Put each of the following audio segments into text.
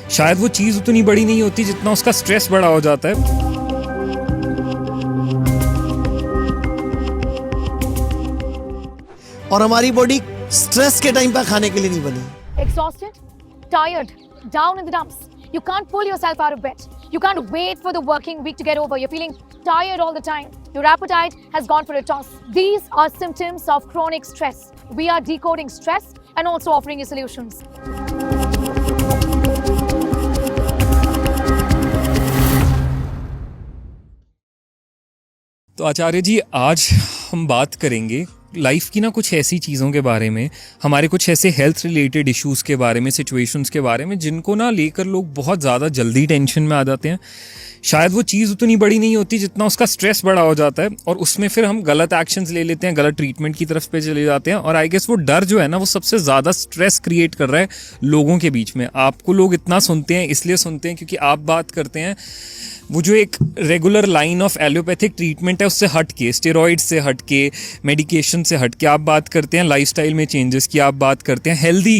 शायद वो चीज़ उतनी बड़ी नहीं होती जितना उसका स्ट्रेस बड़ा हो जाता है। और हमारी बॉडी स्ट्रेस के टाइम पर खाने के लिए नहीं बनी। Exhausted, tired, down in the dumps. You can't pull yourself out of bed. You can't wait for the working week to get over. You're feeling tired all the time. Your appetite has gone for a toss. These are symptoms of chronic stress. We are decoding stress and also offering you solutions. तो आचार्य जी, आज हम बात करेंगे life की ना कुछ ऐसी चीज़ों के बारे में, हमारे कुछ ऐसे हेल्थ रिलेटेड इश्यूज़ के बारे में, सिचुएशंस के बारे में, जिनको ना लेकर लोग बहुत ज़्यादा जल्दी टेंशन में आ जाते हैं। शायद वो चीज़ उतनी बड़ी नहीं होती जितना उसका स्ट्रेस बड़ा हो जाता है, और उसमें फिर हम गलत एक्शंस ले लेते हैं, गलत ट्रीटमेंट की तरफ पे चले जाते हैं। और आई गेस वो डर जो है ना, वो सबसे ज़्यादा स्ट्रेस क्रिएट कर रहा है लोगों के बीच में। आपको लोग इतना सुनते हैं, इसलिए सुनते हैं क्योंकि आप बात करते हैं वो जो एक regular line of allopathic treatment है उससे हट के, स्टेरॉइड से हट के, मेडिकेशन से हट के आप बात करते हैं लाइफस्टाइल में चेंजेस की, आप बात करते हैं हेल्दी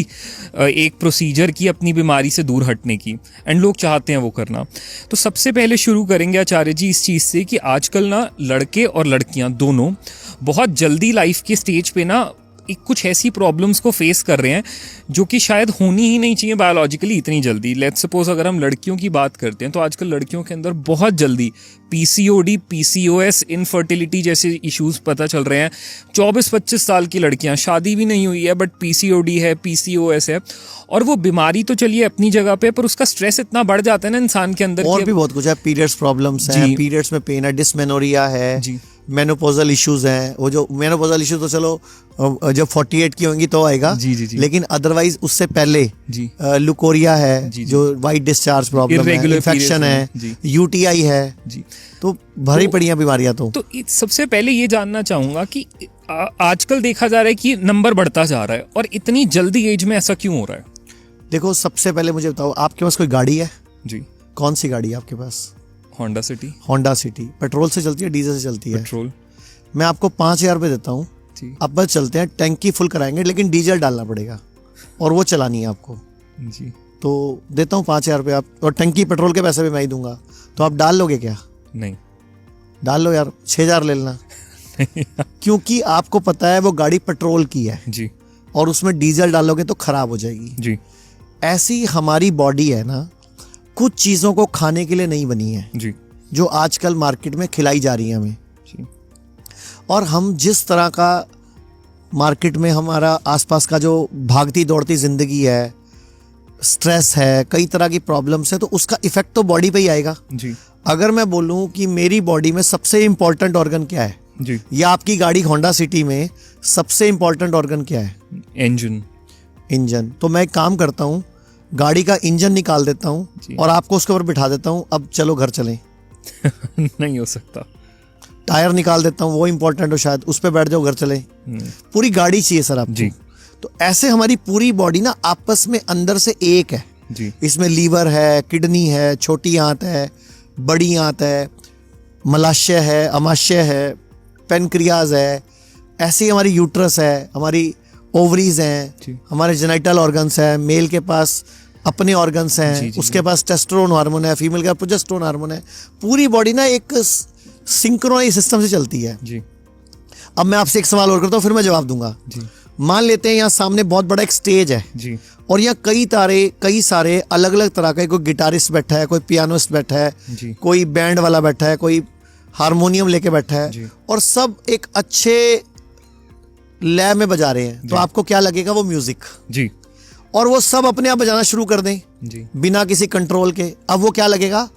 एक प्रोसीजर की अपनी बीमारी से दूर हटने की, एंड लोग चाहते हैं वो करना। तो सबसे पहले शुरू करेंगे आचार्य जी इस चीज़ से कि आजकल ना लड़के और लड़कियां दोनों बहुत जल्दी लाइफ के स्टेज पे ना कुछ ऐसी प्रॉब्लम्स को फेस कर रहे हैं जो कि शायद होनी ही नहीं चाहिए बायोलॉजिकली इतनी जल्दी। लेट्स सपोज अगर हम लड़कियों की बात करते हैं तो आजकल लड़कियों के अंदर बहुत जल्दी पीसीओडी, पीसीओएस, इनफर्टिलिटी जैसे इश्यूज पता चल रहे हैं। 24-25 साल की लड़कियां, शादी भी नहीं हुई है बट पीसीओडी है, पीसीओएस है, और वो बीमारी तो चलिए अपनी जगह पे, पर उसका स्ट्रेस इतना बढ़ जाता है ना इंसान के अंदर। और भी बहुत कुछ है, पीरियड्स प्रॉब्लम्स हैं, पीरियड्स में पेन है, डिस्मेनोरिया है जी, मेनोपोजल इश्यूज हैं। वो जो मेनोपोजल इश्यूज तो चलो जब 48 की होंगी तो आएगा जी, लेकिन अदरवाइज उससे पहले लुकोरिया है जी, जो वाइट डिस्चार्ज प्रॉब्लम है, इन्फेक्शन है, यूटीआई है जी, तो भरी पड़ी बीमारियां। तो सबसे पहले ये जानना चाहूंगा कि आजकल देखा जा रहा है कि नंबर बढ़ता जा रहा है, और इतनी जल्दी एज में ऐसा क्यों हो रहा है? देखो, सबसे पहले मुझे बताओ, आपके पास कोई गाड़ी है जी? कौन सी गाड़ी है आपके पास? Honda City. Honda City petrol से चलती है, डीजल से चलती है? पेट्रोल। मैं आपको 5,000 रुपये देता हूँ, अब बस चलते हैं, टैंकी फुल कराएंगे, लेकिन डीजल डालना पड़ेगा और वो चलानी है आपको जी। तो देता हूँ 5,000 रुपये आप, और टंकी पेट्रोल के पैसे भी मैं ही दूंगा, तो आप डाल लोगे क्या? नहीं। डाल लो यार, 6,000 ले लेना क्योंकि आपको पता है वो गाड़ी पेट्रोल की है जी, और उसमें डीजल डालोगे तो खराब हो जाएगी जी। ऐसी हमारी बॉडी है ना, कुछ चीज़ों को खाने के लिए नहीं बनी है जी, जो आजकल मार्केट में खिलाई जा रही है हमें जी। और हम जिस तरह का मार्केट में हमारा आसपास का जो भागती दौड़ती ज़िंदगी है, स्ट्रेस है, कई तरह की प्रॉब्लम्स है, तो उसका इफेक्ट तो बॉडी पे ही आएगा जी। अगर मैं बोलूँ कि मेरी बॉडी में सबसे इम्पोर्टेंट ऑर्गन क्या है जी, या आपकी गाड़ी होंडा सिटी में सबसे इम्पोर्टेंट ऑर्गन क्या है? इंजन। तो मैं एक काम करता हूँ, गाड़ी का इंजन निकाल देता हूँ और आपको उसके ऊपर बिठा देता हूँ, अब चलो घर चलें नहीं हो सकता। टायर निकाल देता हूँ, वो इंपॉर्टेंट हो शायद, उस पे बैठ जाओ, घर चलें। पूरी गाड़ी चाहिए सर आपको जी। तो ऐसे हमारी पूरी बॉडी ना आपस में अंदर से एक है जी। इसमें लीवर है, किडनी है, छोटी आंत है, बड़ी आंत है, मलाशय है, अमाशय है, पेनक्रियाज है, ऐसी हमारी यूट्रस है, हमारी ओवरीज हैं, हमारे जेनिटल ऑर्गन्स हैं, मेल के पास अपने ऑर्गन्स हैं, उसके पास टेस्टोस्टेरोन हार्मोन है, फीमेल के पास प्रोजेस्टेरोन हार्मोन है। पूरी बॉडी ना एक सिंक्रोनाइज सिस्टम से चलती है जी। अब मैं आपसे एक सवाल और करता हूँ, फिर मैं जवाब दूंगा जी। मान लेते हैं यहाँ सामने बहुत बड़ा एक स्टेज है जी, और यहाँ कई सारे अलग अलग तरह का, कोई गिटारिस्ट बैठा है, कोई पियानिस्ट बैठा है जी, कोई बैंड वाला बैठा है, कोई हारमोनियम लेके बैठा है, और सब एक अच्छे लय में बजा रहे हैं। तो आपको क्या लगेगा? वो म्यूजिक जी। और वो सब अपने आप बजाना शुरू कर दें जी, बिना किसी कंट्रोल के, अब वो क्या लगेगा?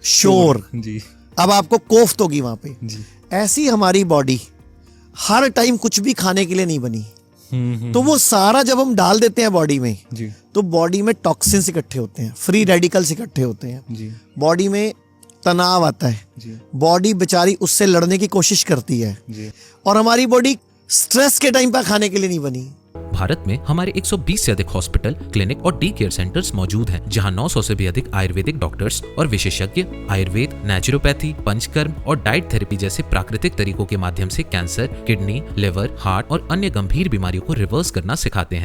शोर जी। अब आपको कोफ्त होगी वहां पे जी। ऐसी हमारी बॉडी हर टाइम कुछ भी खाने के लिए नहीं बनी। तो वो सारा जब हम डाल देते हैं बॉडी में जी, तो बॉडी में टॉक्सिन्स इकट्ठे होते हैं, फ्री रेडिकल्स इकट्ठे होते हैं, बॉडी में तनाव आता है, बॉडी बेचारी उससे लड़ने की कोशिश करती है जी। और हमारी बॉडी स्ट्रेस के टाइम पर खाने के लिए नहीं बनी। भारत में हमारे 120 से अधिक हॉस्पिटल, क्लिनिक और डी केयर सेंटर्स मौजूद हैं, जहां 900 से भी अधिक आयुर्वेदिक डॉक्टर्स और विशेषज्ञ आयुर्वेद, नेचुरोपैथी, पंचकर्म और डाइट थेरेपी जैसे प्राकृतिक तरीकों के माध्यम से कैंसर, किडनी, लिवर, हार्ट और अन्य गंभीर बीमारियों को रिवर्स करना सिखाते हैं।